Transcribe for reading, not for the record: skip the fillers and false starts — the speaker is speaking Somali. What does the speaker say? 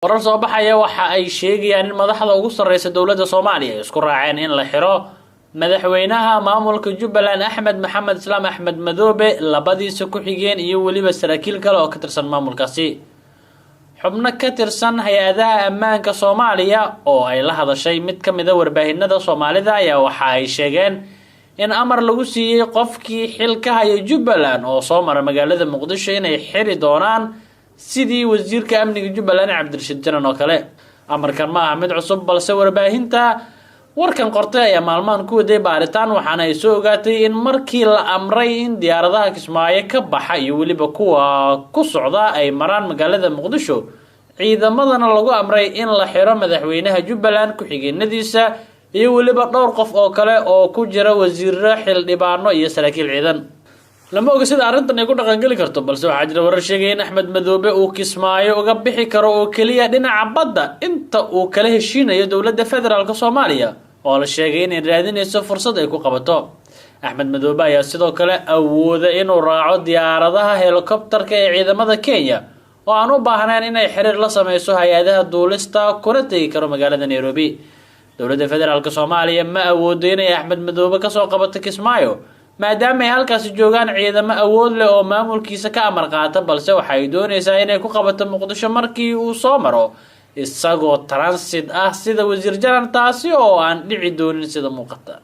warar soo baxaya waxa ay sheegayaan in madaxda ugu sareysa dowladda Soomaaliya ay isku raaceen in la xiro madaxweynaha maamulka Jubbaland Axmed Maxamed Islaam Axmed Madoobe labadiisa ku xigeen iyo waliba saraakiil kale oo ka tirsan maamulkaasi. xubno ka tirsan hay'adaha ammaanka Soomaaliya oo ay la hadashay mid ka mid ah warbaahinada Soomaalida ayaa waxa ay sheegeen in amar lagu siiyay qofkii xilka haya Jubbaland oo soo maray magaalada Muqdisho inay xiri doonaan sidii wasiirka amniga Jubbaland Cabdirashiid Janan oo kale. amarkan ma aha mid cusub balse warbaahinta warkan qortay ayaa maalmahan ku waday baaritaan waxaana ay soo ogaatay in markii la amray in diyaaradaha Kismaayo ka baxa iyo waliba kuwa ku socda ay maraan magaalada Muqdisho ciidamadana lagu amray in la xiro madaxweynaha Jubbaland ku xigeenadiisa iyo waliba dhowr qof oo kale oo ku jira wasiirro xildhibaano iyo saraakiil ciidan. lama oga sida arrintan ay ku dhaqan gali karto balse waxa jira warar sheegay in Axmed Madoobe uu Kismaayo uga bixi karo oo kaliya dhinaca badda inta uu kala heshiinayo dowladda federaalka Soomaaliya oo la sheegay in ay raadinayso fursad ay ku qabato. Axmed Madoobe ayaa sidoo kale awooda inuu raaco diyaaradaha helicopterka ee ciidamada Kenya oo aan u baahnayn inay xiriir la sameeyso hay'adaha duulista kuna tagi karo magaalada Nairobi. dowladda federaalka Soomaaliya ma awoodo inay Axmed Madoobe ka soo qabato Kismaayo maadaama ay halkaas joogaan ciidamo awood leh oo maamulkiisa ka amar qaata balse waxa ay doonaysaa inay ku qabato Muqdisho markii uu soo maro isagoo transit ah sida wasiir Janan taasi oo aan dhici doonin sida muuqata.